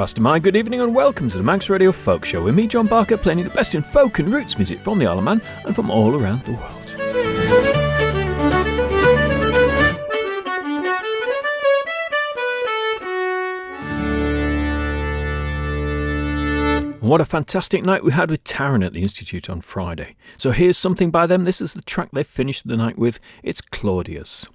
Belfast. My good evening and welcome to the Manx Radio Folk Show with me, John Barker, playing you the best in folk and roots music from the Isle of Man and from all around the world. What a fantastic night we had with Taryn at the Institute on Friday. So here's something by them. This is the track they finished the night with. It's Claudia's.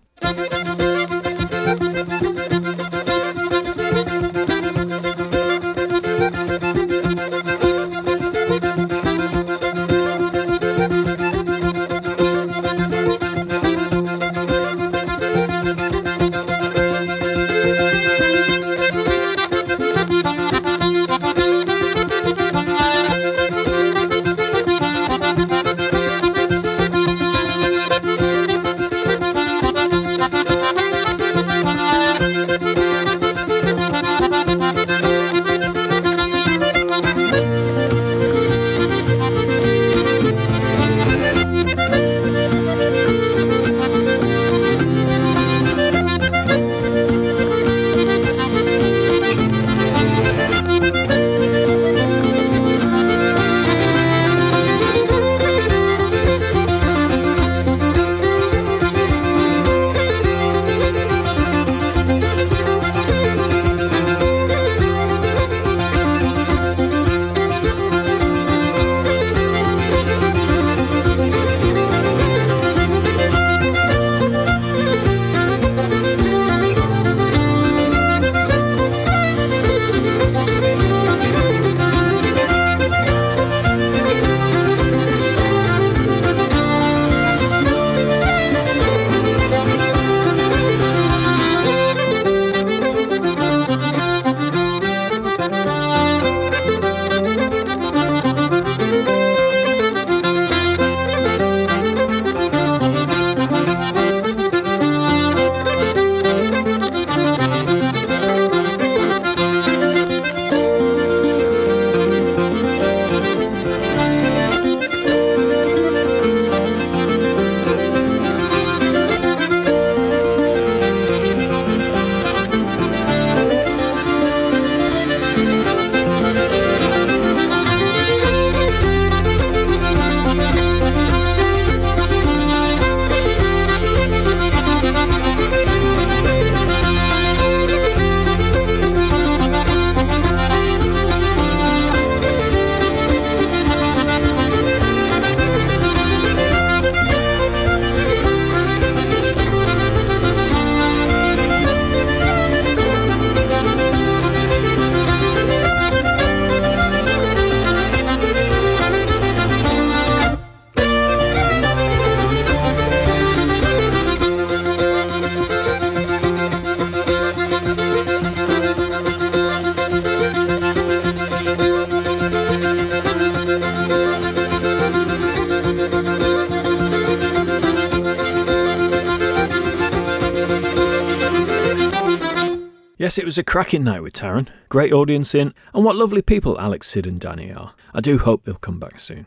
Yes, it was a cracking night with Taryn. Great audience in, and what lovely people Alex, Sid and Danny are. I do hope they'll come back soon.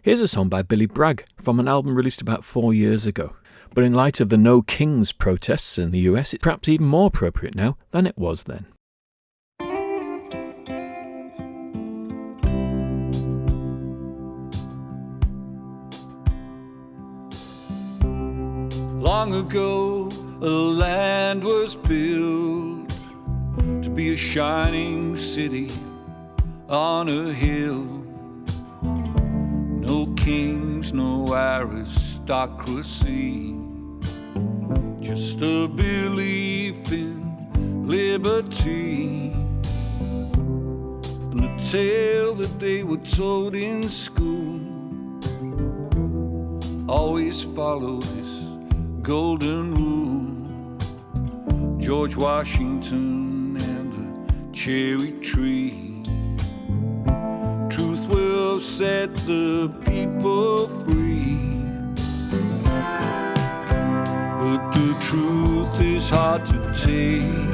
Here's a song by Billy Bragg from an album released about 4 years ago. But in light of the No Kings protests in the US, it's perhaps even more appropriate now than it was then. Long ago, a land was built to be a shining city on a hill. No kings, no aristocracy, just a belief in liberty. And the tale that they were told in school always followed this golden rule. George Washington and the cherry tree. Truth will set the people free. But the truth is hard to take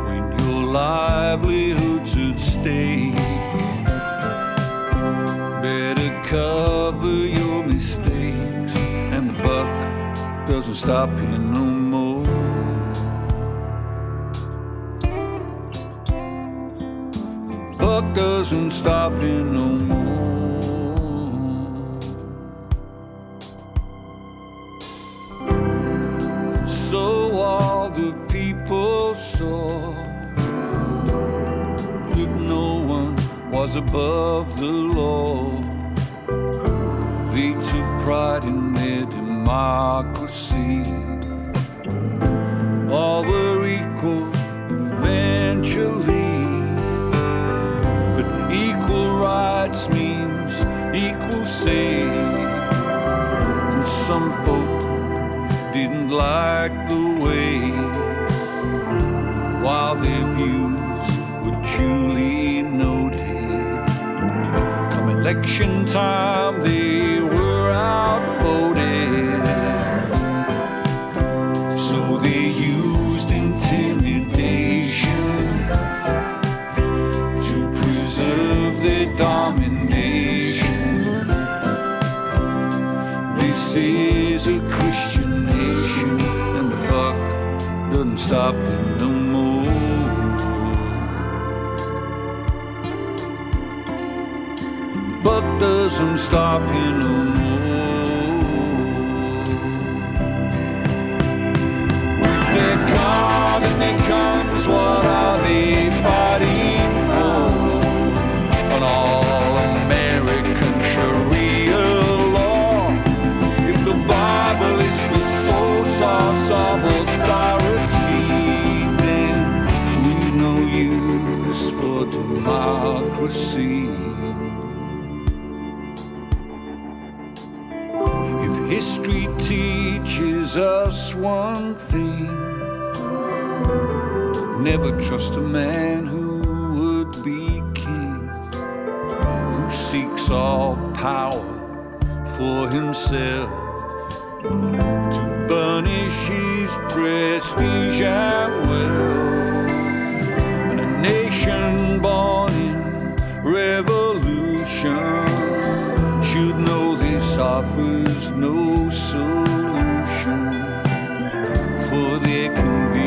when your livelihood's at stake. Better cover your mistakes, and the buck doesn't stop here no more. doesn't stop him no more. So all the people saw that no one was above the law. They took pride in their democracy. All were equal eventually, but equal rights means equal say. And some folk didn't like the way, while their views were duly noted. Come election time, they were outvoted. So they used intimidation to preserve their domination. This is a Christian nation, and the buck doesn't stop him no more. The buck doesn't stop him no more. Their God and their guns, what are they fighting for? An all-American Sharia law. If the Bible is the sole source of authority, then we've no use for democracy. If history teaches us one thing, never trust a man who would be king, who seeks all power for himself, to burnish his prestige and wealth. And a nation born in revolution should know this offers no solution, for there can be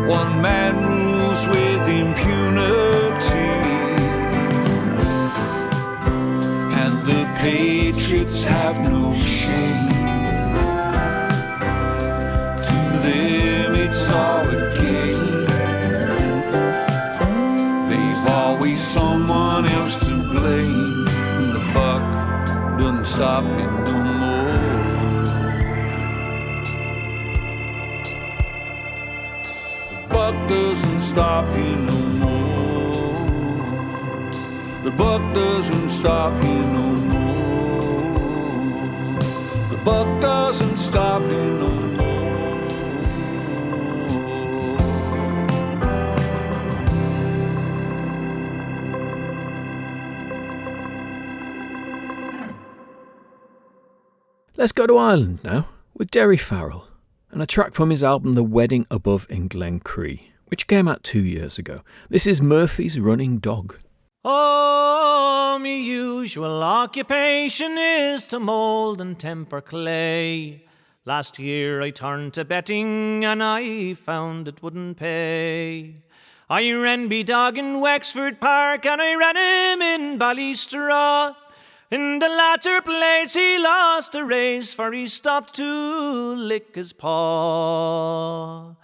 one man rules with impunity, and the patriots have no shame. To them it's all a game. There's always someone else to blame, and the buck doesn't stop him no more. The buck doesn't stop you no more. The buck doesn't stop you no more. The buck doesn't stop you no more. Let's go to Ireland now with Derry Farrell, and a track from his album The Wedding Above in Glencree, which came out 2 years ago. This is Murphy's Running Dog. Oh, me usual occupation is to mould and temper clay. Last year I turned to betting and I found it wouldn't pay. I ran me dog in Wexford Park and I ran him in Ballystraw. In the latter place he lost a race, for he stopped to lick his paw.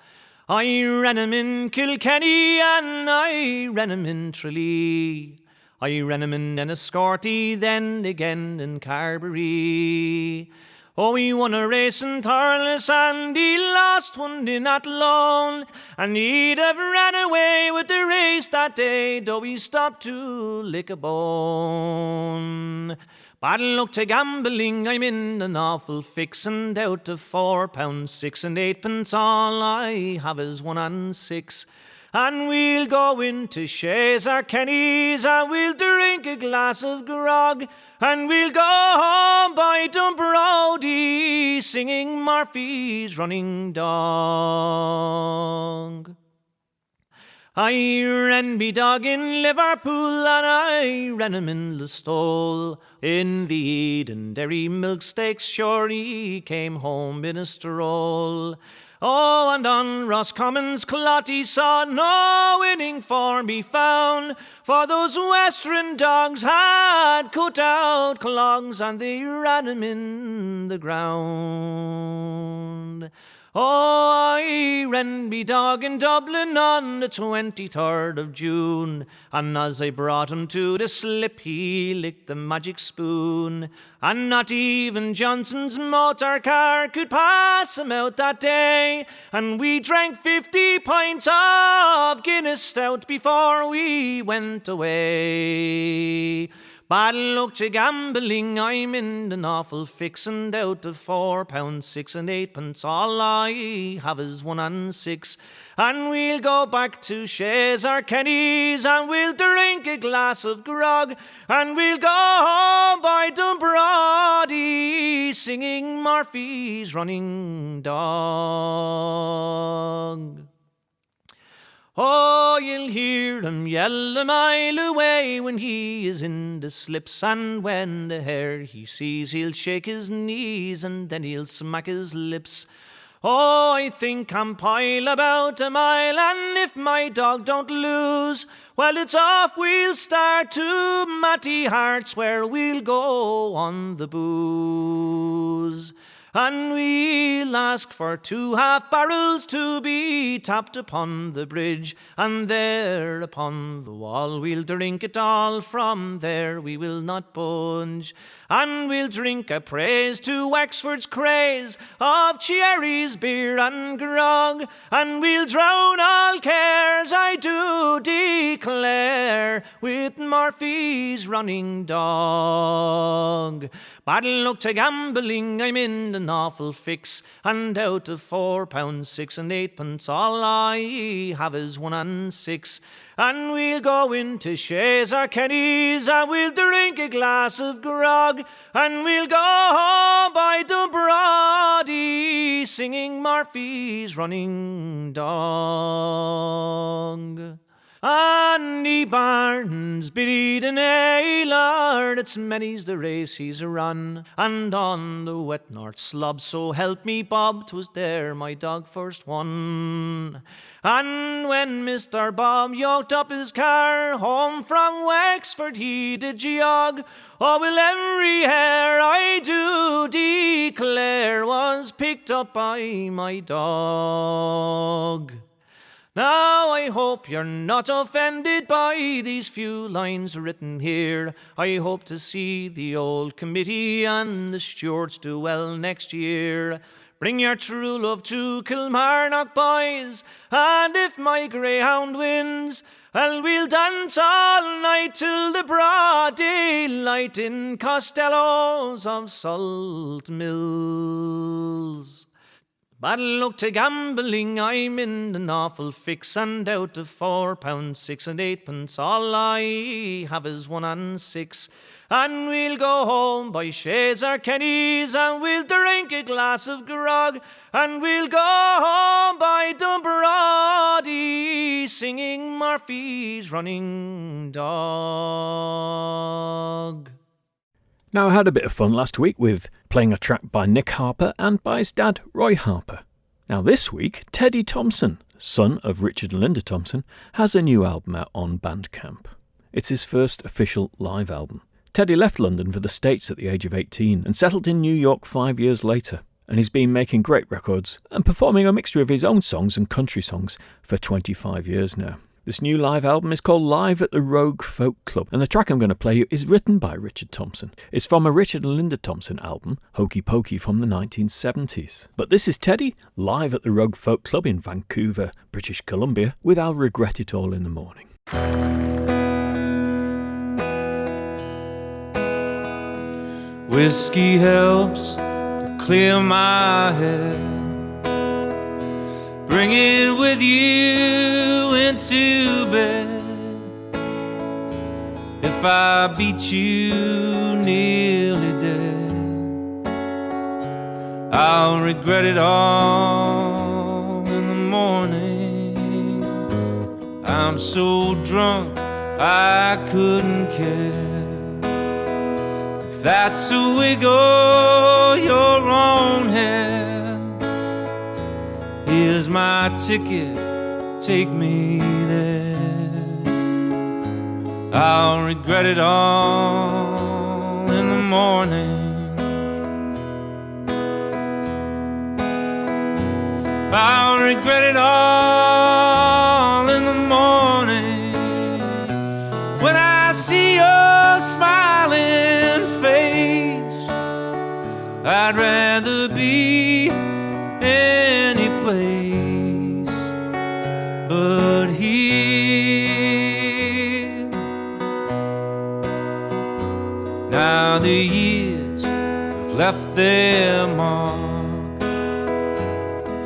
I ran him in Kilkenny and I ran him in Tralee. I ran him in Enniscorthy, then again in Carbery. Oh, he won a race in Thurles and he lost one in Athlone. And he'd have ran away with the race that day, though he stopped to lick a bone. Bad luck to gambling, I'm in an awful fix, and out of £4, 6 and 8 pence, all I have is 1 and 6. And we'll go into Shays or Kenny's and we'll drink a glass of grog, and we'll go home by Dumbrody singing Murphy's Running Dog. I ran me dog in Liverpool and I ran him in Listowel. In the Eden Derry Milk Stakes, sure he came home in a stroll. Oh, and on Roscommon's clot he saw no winning for me found, for those western dogs had cut out clogs and they ran him in the ground. Oh, I ran me dog in Dublin on the 23rd of June, and as I brought him to the slip, he licked the magic spoon. And not even Johnson's motor car could pass him out that day, and we drank 50 pints of Guinness stout before we went away. Bad luck to gambling, I'm in an awful fix, and out of £4, 6 and 8 pence, all I have is 1 and 6. And we'll go back to Shays or Kenny's, and we'll drink a glass of grog, and we'll go home by Dumbrody, singing Murphy's Running Dog. Oh, you'll hear him yell a mile away when he is in the slips, and when the hare he sees, he'll shake his knees and then he'll smack his lips. Oh, I think I'm pile about a mile, and if my dog don't lose, well, it's off we'll start to Matty Hart's, where we'll go on the booze. And we'll ask for 2 half barrels to be tapped upon the bridge, and there upon the wall we'll drink it all, from there we will not budge. And we'll drink a praise to Wexford's craze of cherries, beer and grog, and we'll drown all cares, I do declare, with Murphy's Running Dog. Bad luck to gambling, I'm in an awful fix, and out of £4, 6 and 8 pence, all I have is 1 and 6. And we'll go into Shays or Kenny's, and we'll drink a glass of grog, and we'll go home by Dumbrody, singing Murphy's Running Dog. Andy Barnes bid an Lord, it's many's the race he's run, and on the wet north slob, so help me Bob, 'twas there my dog first won. And when Mr. Bob yoked up his car, home from Wexford he did jog. Oh, well, every hair I do declare was picked up by my dog. Now I hope you're not offended by these few lines written here. I hope to see the old committee and the stewards do well next year. Bring your true love to Kilmarnock, boys, and if my greyhound wins, well, we'll dance all night till the broad daylight in Costello's of Salt Mills. Bad luck to gambling, I'm in an awful fix, and out of £4, 6 and 8 pence, all I have is 1 and 6. And we'll go home by Shays or Kenny's, and we'll drink a glass of grog, and we'll go home by Dumbrody, singing Murphy's Running Dog. Now, I had a bit of fun last week with playing a track by Nick Harper and by his dad, Roy Harper. Now this week, Teddy Thompson, son of Richard and Linda Thompson, has a new album out on Bandcamp. It's his first official live album. Teddy left London for the States at the age of 18 and settled in New York 5 years later. And he's been making great records and performing a mixture of his own songs and country songs for 25 years now. This new live album is called Live at the Rogue Folk Club, and the track I'm going to play you is written by Richard Thompson. It's from a Richard and Linda Thompson album, Hokey Pokey, from the 1970s. But this is Teddy, live at the Rogue Folk Club in Vancouver, British Columbia, with I'll Regret It All in the Morning. Whiskey helps to clear my head. Bring it with you into bed. If I beat you nearly dead, I'll regret it all in the morning. I'm so drunk I couldn't care. If that's a wig or your own hair, Here's my ticket, take me there. I'll regret it all in the morning. I'll regret it all in the morning when I see your smiling face. I'd rather be any place but here. Now the years have left their mark,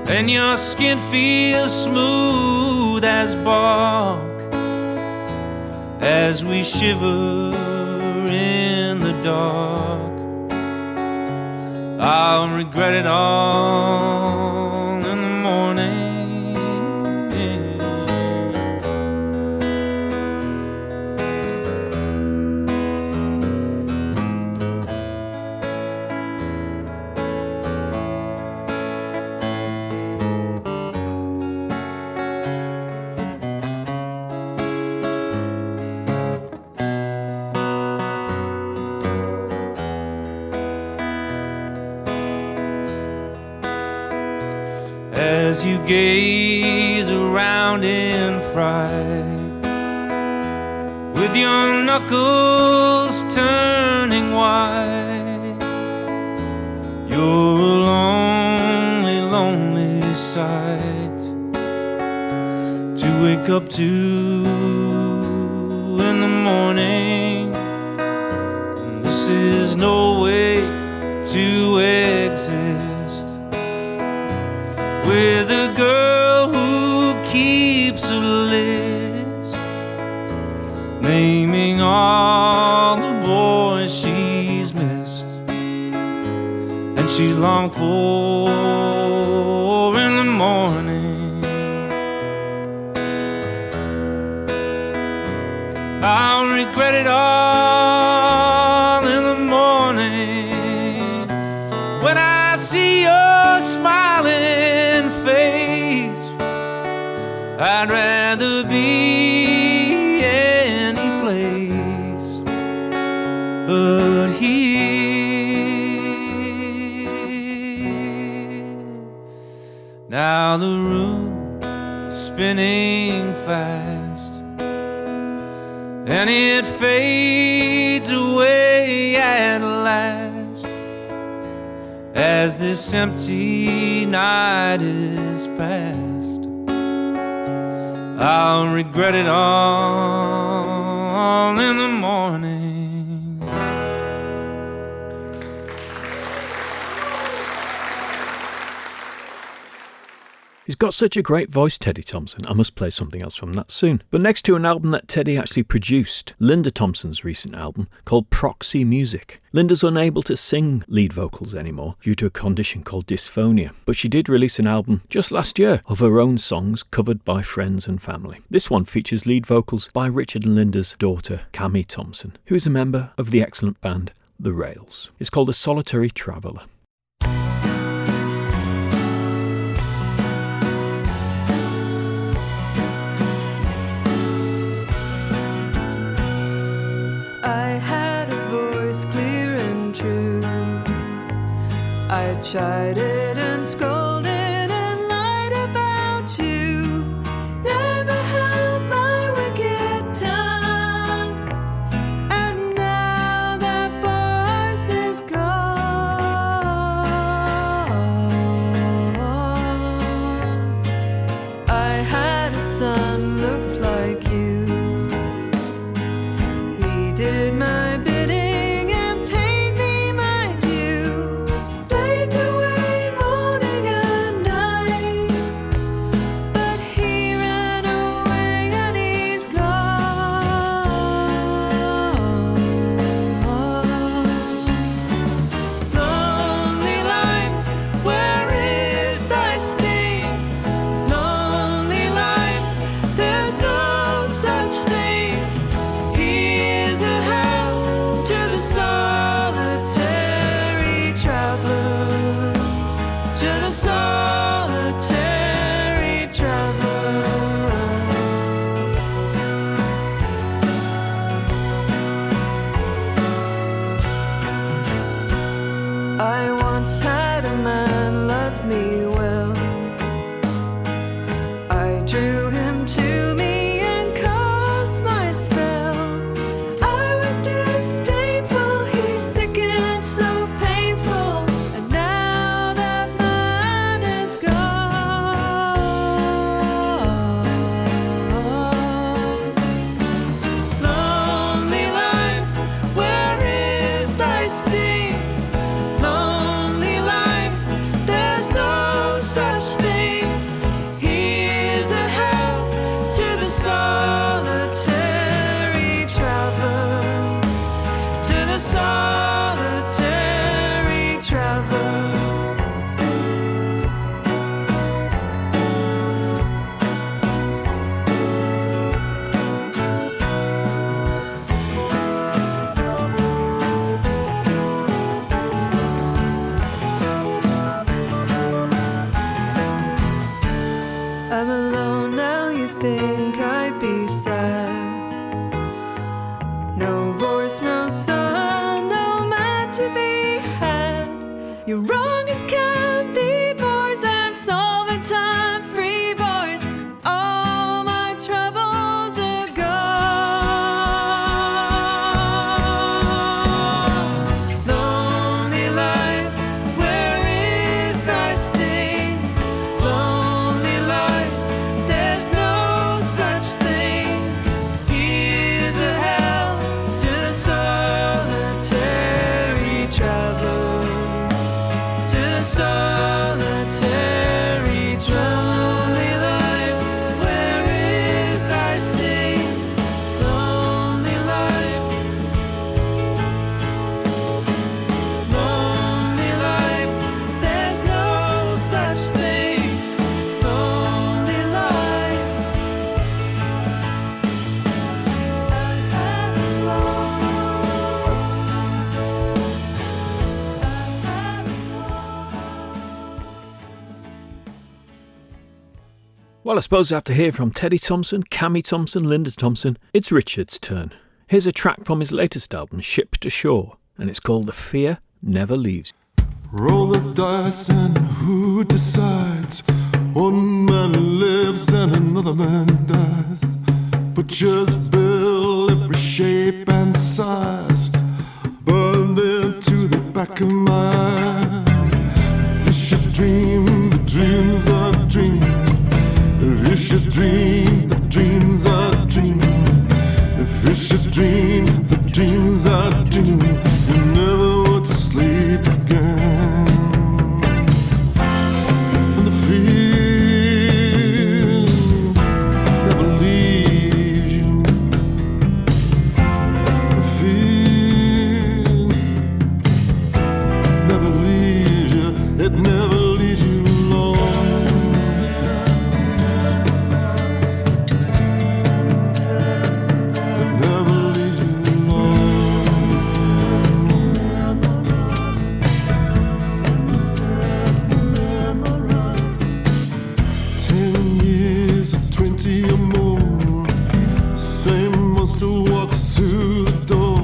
and your skin feels smooth as bark as we shiver in the dark. I'll regret it all in the morning. As you gaze around in fright, with your knuckles turning white, you're a lonely, lonely sight to wake up to in the morning. And this is no way to exist with a girl who keeps a list, naming all the boys she's missed and she's longed for in the morning. I'll regret it all in the morning when I see your smiling face. I'd rather be any place but here. Now the room is spinning fast, and it fades away at last as this empty night is past. I'll regret it all in the morning. He's got such a great voice, Teddy Thompson. I must play something else from that soon. But next to an album that Teddy actually produced, Linda Thompson's recent album called Proxy Music. Linda's unable to sing lead vocals anymore due to a condition called dysphonia, but she did release an album just last year of her own songs covered by friends and family. This one features lead vocals by Richard and Linda's daughter, Cammy Thompson, who is a member of the excellent band The Rails. It's called A Solitary Traveller. I had a voice clear and true. I chided and scolded and lied about you. Never held my wicked tongue, and now that voice is gone. I had a son looked like you. He did my bidding and paid me my due, slaved away morning and You're wrong as can be, boys. I'm solving time free, boys. All my troubles are gone. Lonely life, where is thy sting? Lonely life, there's no such thing. Here's a hell to the solitary traveler. To the solitary lonely life, where is thy sting? Lonely life, lonely life, there's no such thing. Lonely life. Well, I suppose I have to hear from Teddy Thompson, Cammy Thompson, Linda Thompson. It's Richard's turn. Here's a track from his latest album, Ship to Shore, and it's called The Fear Never Leaves. Roll the dice and who decides? One man lives and another man dies. Butchers build every shape and size, burned into the back of my eye. If you should dream, the dreams are dreams. If you should dream, the dreams are dreams. If you should dream, the dreams are dreams. You never would sleep again. And the fear never leaves you. The fear never leaves you. It never leaves you alone. Never leaves you alone. 10 years or 20 or more, same monster walks through the door.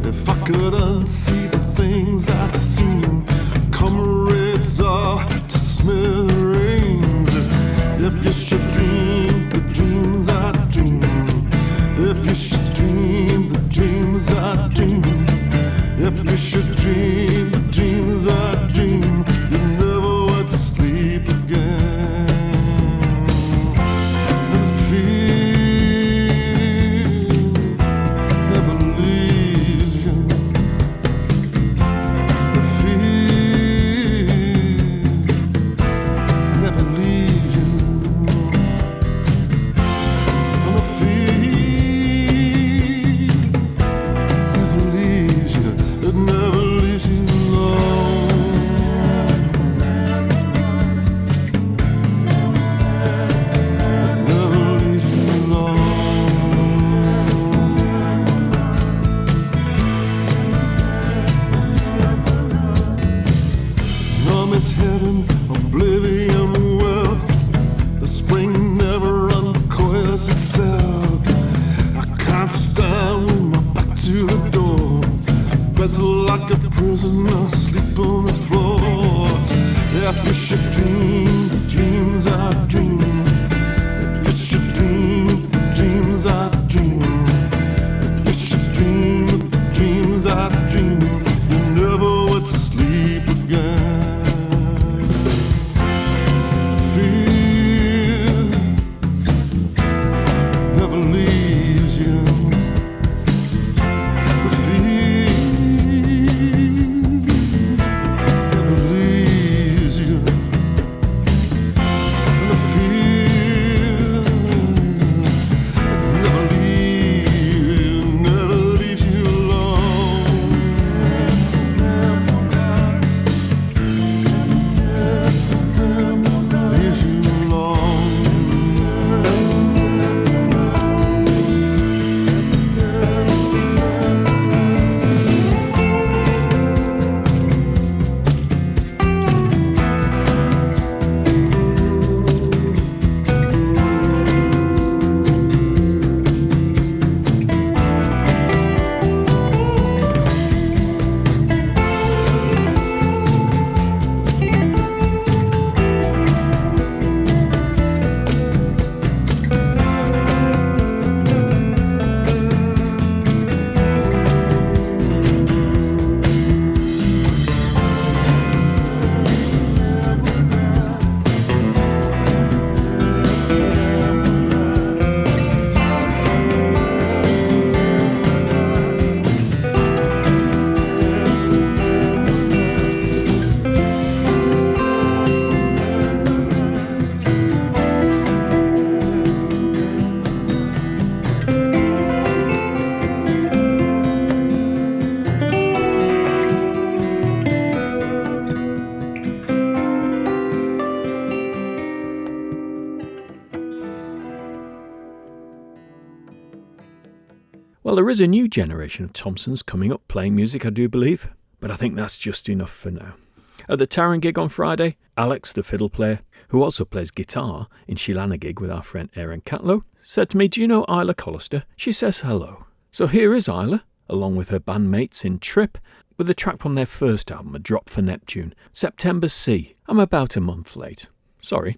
If I could unsee the things I've seen, comrades are to smithereens. If you should dream, the dreams I dream. If you should dream, the dreams I dream. If you should dream, the dreams I dream. You never would sleep again. And the fear never leaves you. The fear never leaves you. And the fear never leaves you. It never leaves you alone. Never leaves you alone. Numb is heaven, oblivion wealth. The spring never uncoils itself. I can't stand with my back to the door. Bed's like a prisoner, sleep on the floor. If you should dream, the dreams I dream. If you should dream, the dreams I dream. If you should dream, the dreams I dream. You never would sleep again. Fear never leaves you. The fear never leaves you. And the fear Well, there is a new generation of Thompsons coming up playing music, I do believe, but I think that's just enough for now. At the Taran gig on Friday, Alex, the fiddle player, who also plays guitar in Shilana gig with our friend Aaron Catlow, said to me, "Do you know Isla Collister? She says hello." So here is Isla, along with her bandmates in Trip, with a track from their first album, A Drop for Neptune, September Sea. I'm about a month late. Sorry.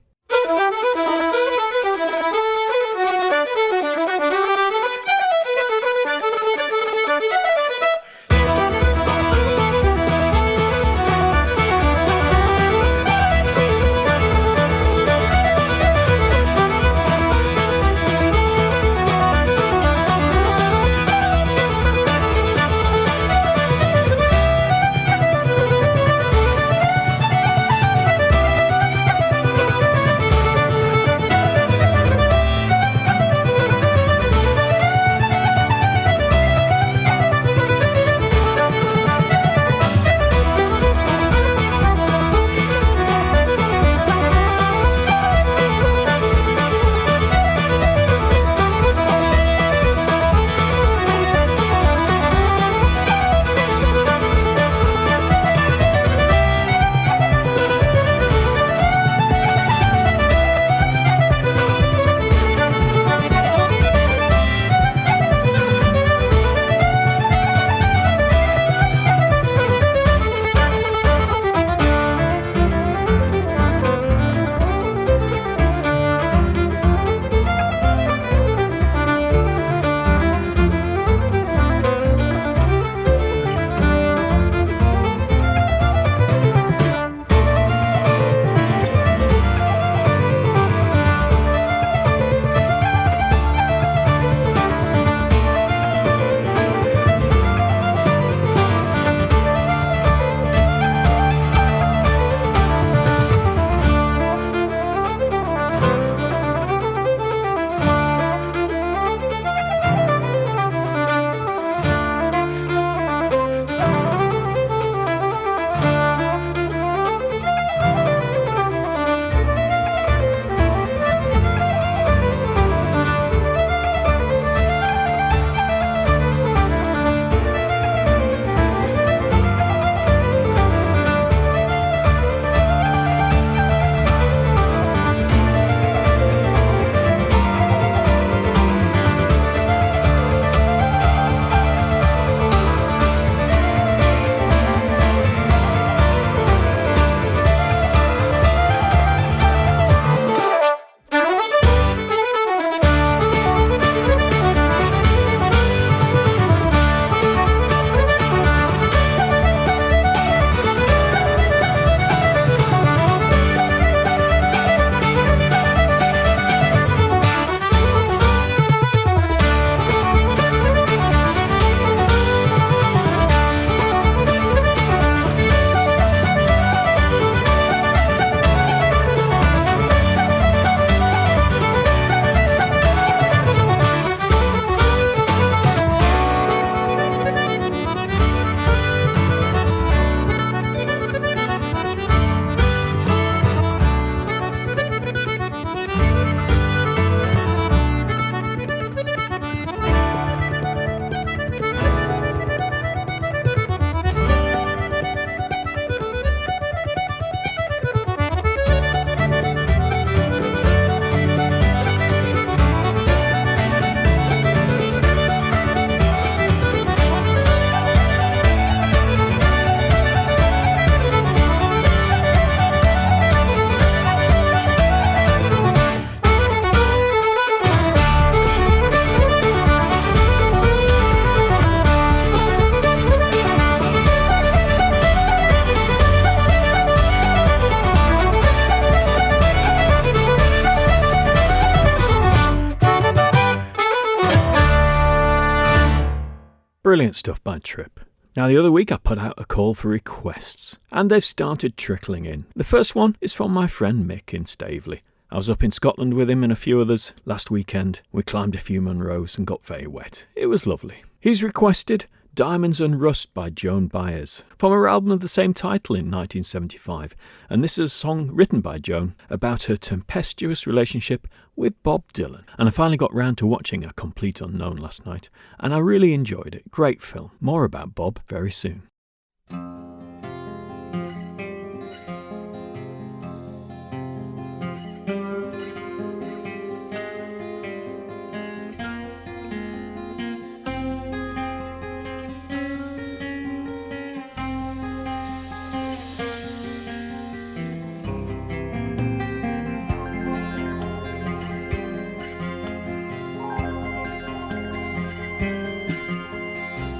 Brilliant stuff by Trip. Now, the other week I put out a call for requests, and they've started trickling in. The first one is from my friend Mick in Staveley. I was up in Scotland with him and a few others last weekend. We climbed a few Munros and got very wet. It was lovely. He's requested Diamonds and Rust by Joan Baez, from her album of the same title in 1975, and this is a song written by Joan about her tempestuous relationship with Bob Dylan. And I finally got round to watching A Complete Unknown last night, and I really enjoyed it. Great film. More about Bob very soon.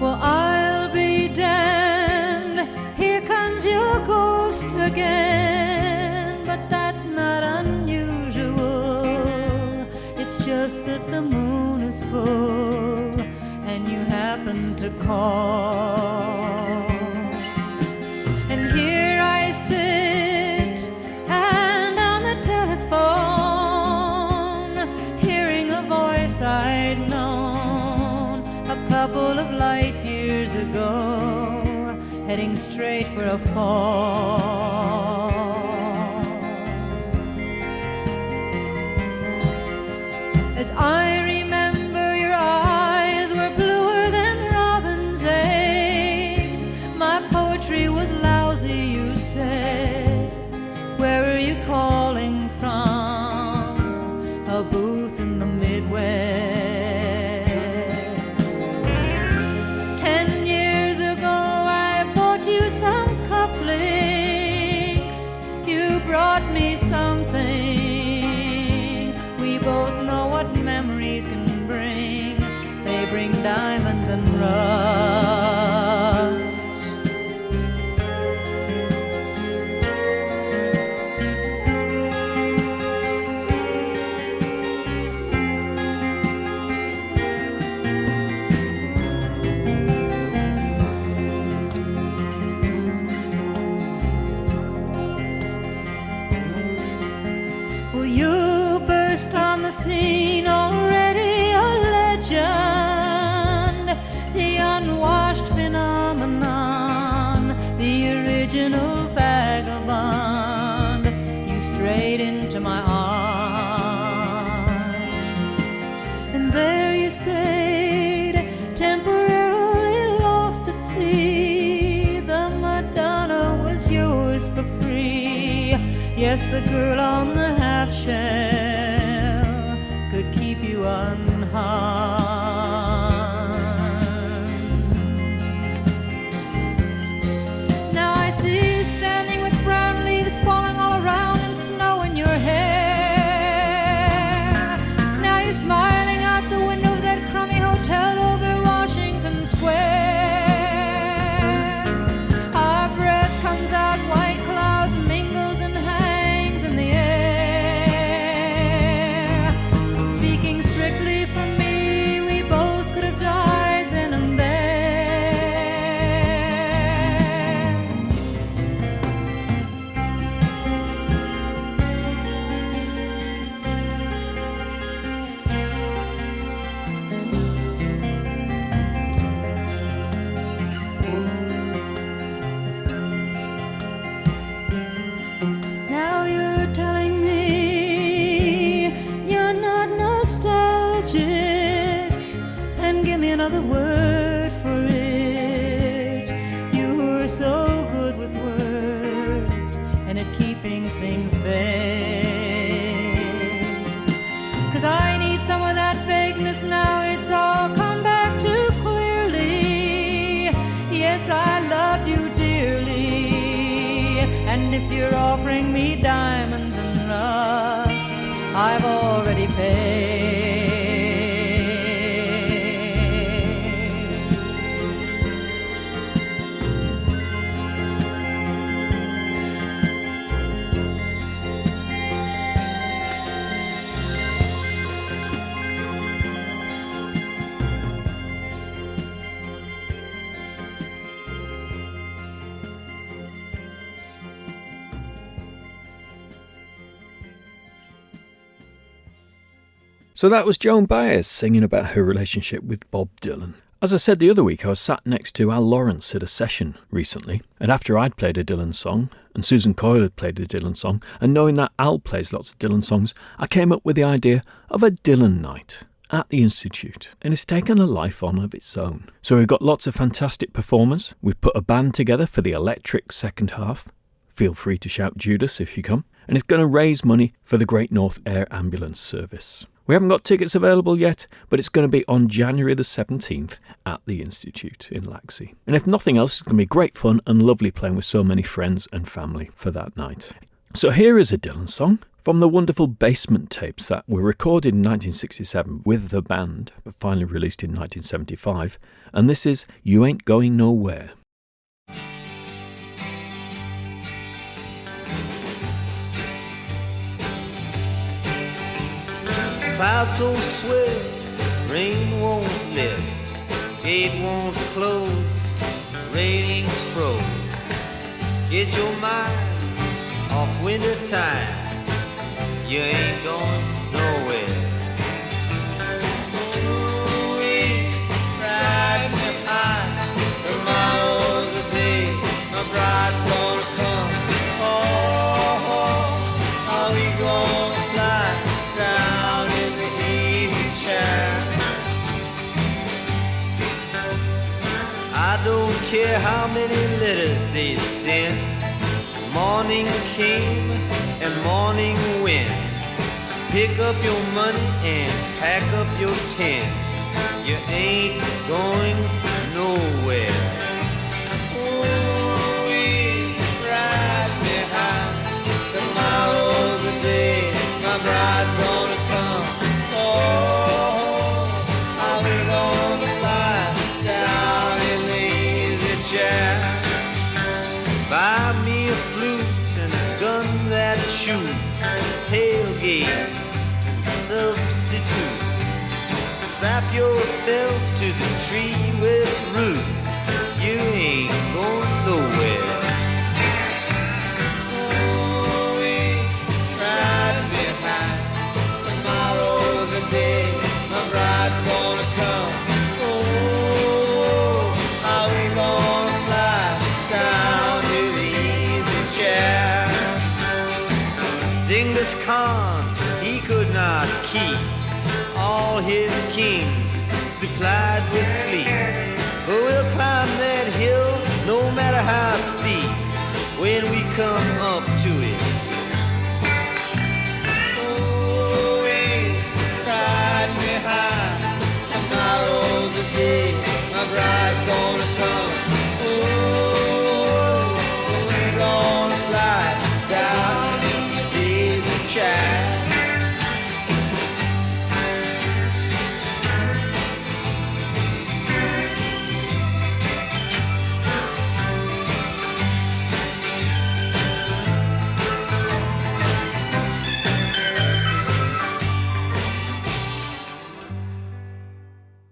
Well, I'll be damned, here comes your ghost again. But that's not unusual, it's just that the moon is full and you happen to call. And here I sit and on the telephone, hearing a voice I'd known a couple of light years ago, heading straight for a fall. As I remember, your eyes were bluer than robin's eggs. My poetry was lousy, you said. Where are you calling from? A booth in the Midwest. 10 years ago I bought you some cufflinks. You brought me something. We both know what memories can bring. They bring diamonds and rust. Well, you burst on the scene, already a legend, the unwashed phenomenon, the original vagabond. You strayed into my arms, and there you stayed, temporarily lost at sea. The Madonna was yours for free. Yes, the girl on the half shell could keep you unharmed. Now I see you standing with brown leaves falling all around and snow in your hair. Now you're smiling out the window of that crummy hotel over Washington Square. Our breath comes out, white clouds mingles and hangs in the air. Speaking strictly for me, we both could have died then and there. Now you're telling me you're not nostalgic. Then give me another word for it. You were so good with words and at keeping things vague. 'Cause I need some of that vagueness now. It's all come back too clearly. Yes, I loved you dearly. And if you're offering me diamonds and rust, I've already paid. So that was Joan Baez singing about her relationship with Bob Dylan. As I said the other week, I was sat next to Al Lawrence at a session recently, and after I'd played a Dylan song, and Susan Coyle had played a Dylan song, and knowing that Al plays lots of Dylan songs, I came up with the idea of a Dylan night at the Institute, and it's taken a life on of its own. So we've got lots of fantastic performers. We've put a band together for the electric second half. Feel free to shout Judas if you come. And it's going to raise money for the Great North Air Ambulance Service. We haven't got tickets available yet, but it's going to be on January the 17th at the Institute in Laxey. And if nothing else, it's going to be great fun and lovely playing with so many friends and family for that night. So here is a Dylan song from the wonderful Basement tapes that were recorded in 1967 with the band, but finally released in 1975. And this is You Ain't Going Nowhere. Clouds so swift, rain won't lift, gate won't close, ratings froze. Get your mind off winter time, you ain't going nowhere. Ooh-wee, riding behind the miles a day, my bride's gonna come. Oh, are we gonna fly down in the easy chair? I don't care how many letters they send. Morning came and morning went. Pick up your money and pack up your tent. You ain't going nowhere. Ooh-wee, right behind the miles a day, my bride's gonna come. Oh, are we gonna fly down in the easy chair? Buy me a flute and a gun that shoots, tailgates and substitutes. Strap yourself to the tree with roots, you ain't going nowhere. Oh-wee, right behind the miles a day, my bride's gonna come. Oh, are we gonna fly down to the easy chair? Genghis Khan, he could not keep all his kings supplied with sleep. But we'll climb that hill no matter how steep when we come up to it. Oh, we ride behind the miles a day, my bride's gonna come. Oh, we're gonna fly down in the Disney Channel.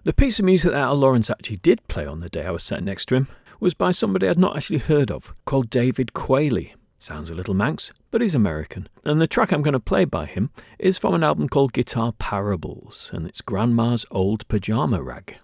The piece of music that Al Lawrence actually did play on the day I was sat next to him was by somebody I'd not actually heard of, called David Quayle. Sounds a little Manx, but he's American. And the track I'm going to play by him is from an album called Guitar Parables, and it's Grandma's Old Pajama Rag.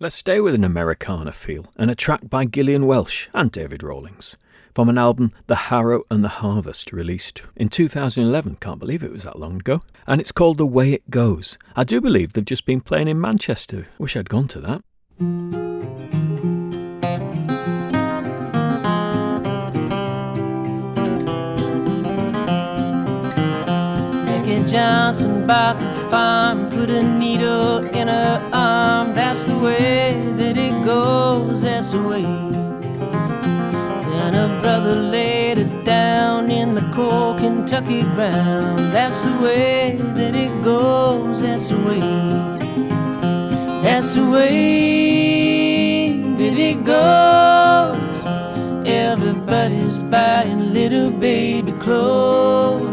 Let's stay with an Americana feel and a track by Gillian Welch and David Rawlings from an album The Harrow and the Harvest, released in 2011. Can't believe it was that long ago. And it's called The Way It Goes. I do believe they've just been playing in Manchester. Wish I'd gone to that. Becky Johnson bought the farm, put a needle in her arm. That's the way that it goes, that's the way. And her brother laid her down in the cold Kentucky ground. That's the way that it goes, that's the way. That's the way that it goes. Everybody's buying little baby clothes.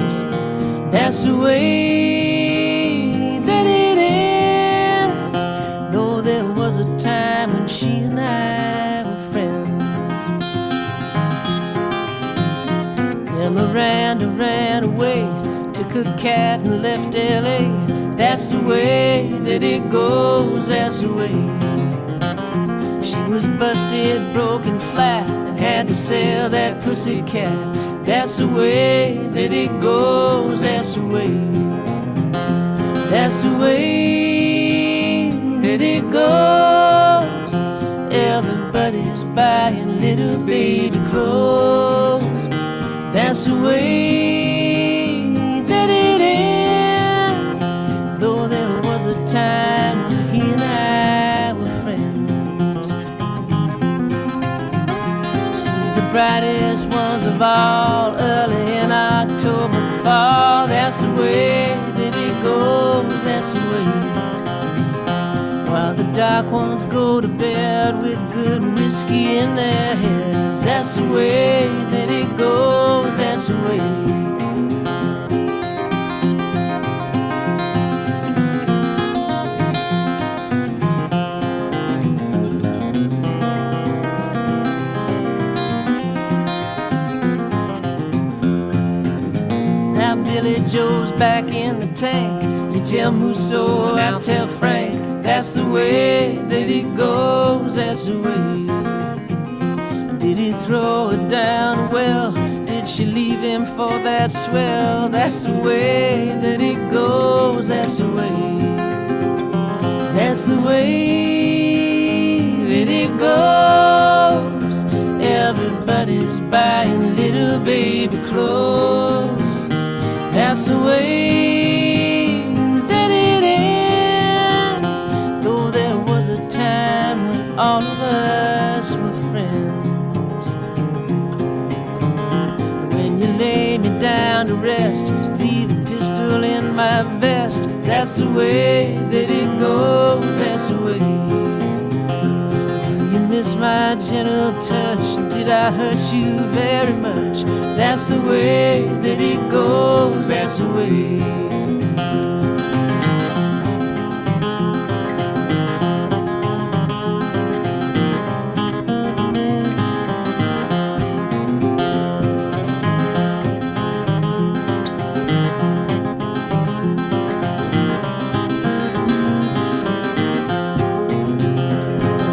That's the way that it is. Though there was a time when she and I were friends. And Miranda ran away, took her cat and left L.A. That's the way that it goes, that's the way. She was busted, broken flat, and had to sell that pussy cat. That's the way that it goes, that's the way. That's the way that it goes. Everybody's buying little baby clothes. That's the way that it is. Though there was a time when he and I were friends. See the brightest ones of all early in October fall. That's the way that it goes, that's the way. While the dark ones go to bed with good whiskey in their heads. That's the way that it goes, that's the way. Now Billy Joe's back in the tank. You tell Musso, I tell Frank. That's the way that it goes, that's the way. Did he throw her down? Well, did she leave him for that swell? That's the way that it goes, that's the way. That's the way that it goes. Everybody's buying little baby clothes. That's the way that it is. Though there was a time when all of us were friends. When you lay me down to rest, leave a pistol in my vest. That's the way that it goes, that's the way. Do you miss my gentle touch? Did I hurt you very much? That's the way that it goes, that's the way.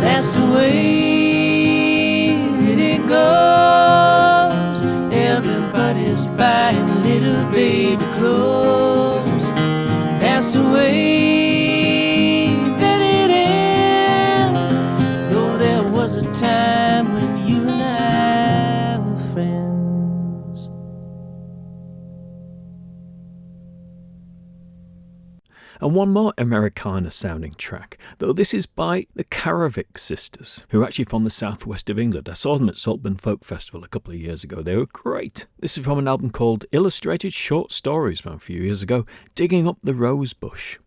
That's the way that it goes. Everybody's buying little baby clothes. That's the way that it is. Though there was a time when you and I were friends. And one more Americana sounding track, though this is by the Karavic sisters, who are actually from the southwest of England. I saw them at Saltburn Folk Festival a couple of years ago. They were great. This is from an album called Illustrated Short Stories from a few years ago, Digging Up the Rose Bush.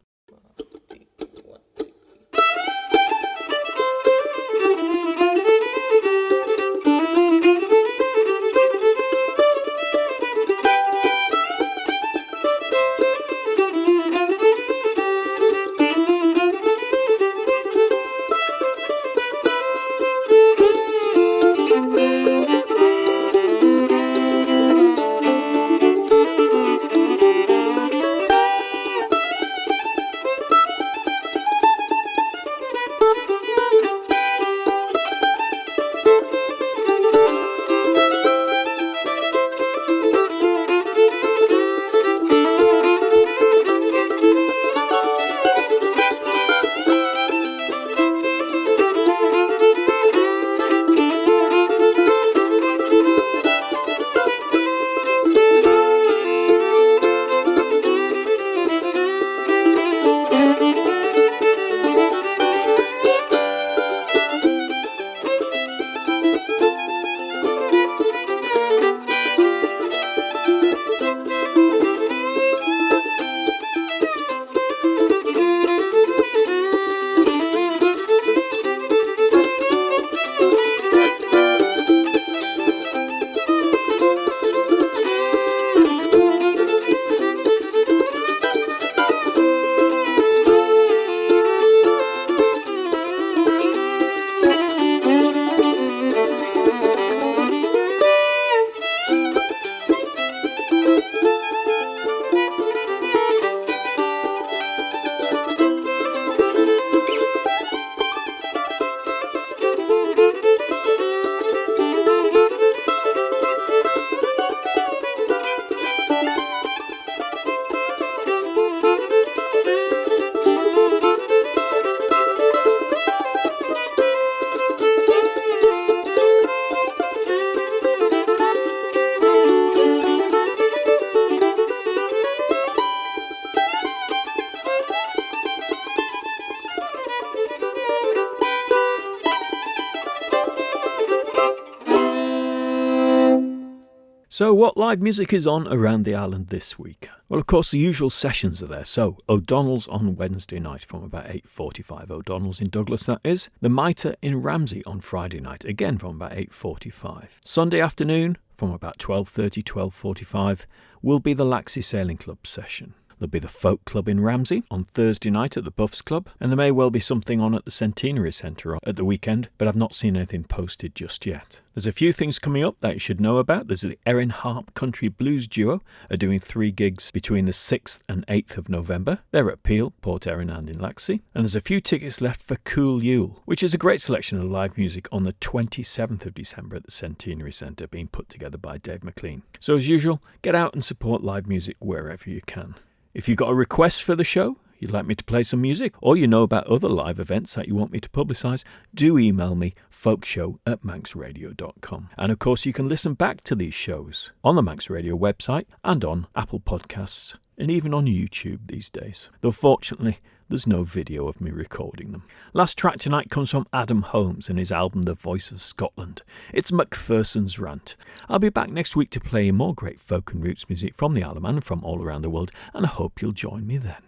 So what live music is on around the island this week? Well, of course, the usual sessions are there. So O'Donnell's on Wednesday night from about 8:45. O'Donnell's in Douglas, that is. The Mitre in Ramsey on Friday night, again from about 8:45. Sunday afternoon from about 12:30, 12:45 will be the Laxey Sailing Club session. There'll be the Folk Club in Ramsey on Thursday night at the Buffs Club, and there may well be something on at the Centenary Centre at the weekend, but I've not seen anything posted just yet. There's a few things coming up that you should know about. There's the Erin Harp Country Blues Duo are doing 3 gigs between the 6th and 8th of November. They're at Peel, Port Erin and in Laxey. And there's a few tickets left for Cool Yule, which is a great selection of live music on the 27th of December at the Centenary Centre, being put together by Dave McLean. So as usual, get out and support live music wherever you can. If you've got a request for the show, you'd like me to play some music, or you know about other live events that you want me to publicise, do email me, folkshow@manxradio.com. And of course, you can listen back to these shows on the Manx Radio website and on Apple Podcasts, and even on YouTube these days. Though fortunately, there's no video of me recording them. Last track tonight comes from Adam Holmes and his album The Voice of Scotland. It's Macpherson's Rant. I'll be back next week to play more great folk and roots music from the Isle and from all around the world, and I hope you'll join me then.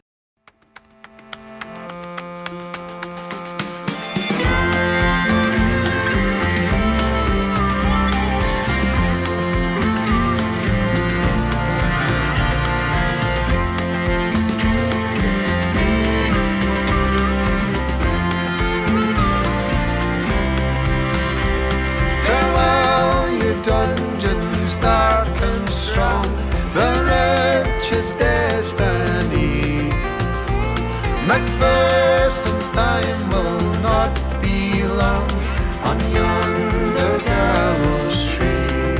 Dungeons dark and strong, the wretch's destiny. Macpherson's time will not be long on yonder gallows tree.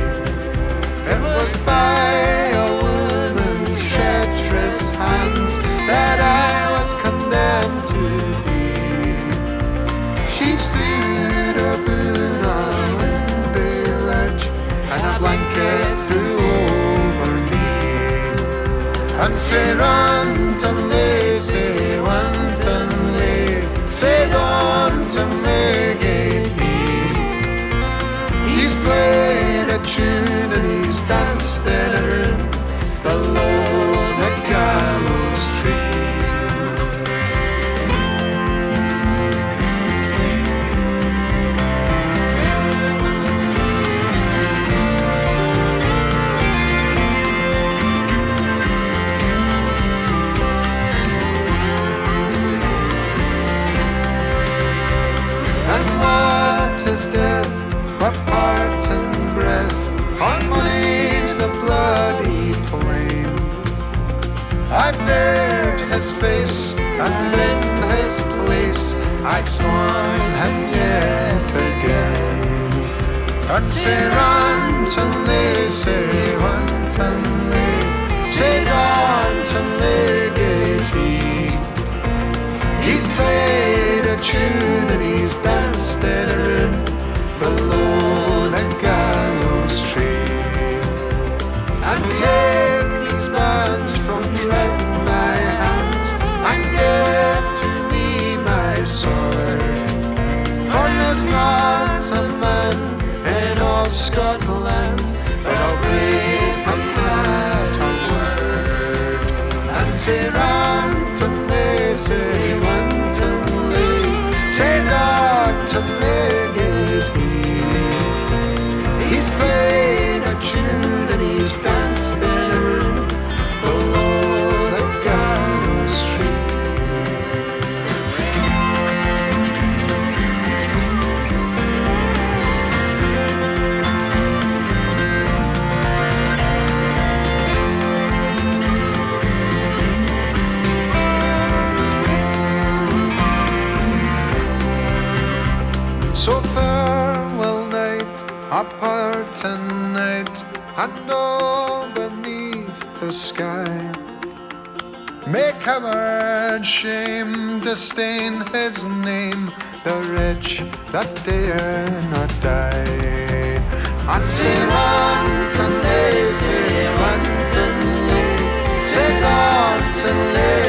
It was by a woman's treacherous hands that I was condemned to be. She stood about a windy ledge, and a blanket threw over me, and say wantonly, say wantonly, say wantonly gave he. He's played a tune and he's danced in a room below the gallows tree. What part and breath on money's the bloody plain. I've dared his face and in his place I sworn him yet again. And say wantonly, say wantonly, say wantonly gate he. He's played a tune and he's danced in a room below the gallows tree. And take these bands from right my hands and give to me my sword. For there's not a man in all Scotland that'll break from that a word. And say wantonly, say wantonly, say not to make it be. He's played a tune and he's danced in a room below the gallows tree. So farewell night, apart tonight, and all beneath the sky. May coward shame disdain his name, the wretch that dare not die. I say wantonly, say wantonly, say wantonly.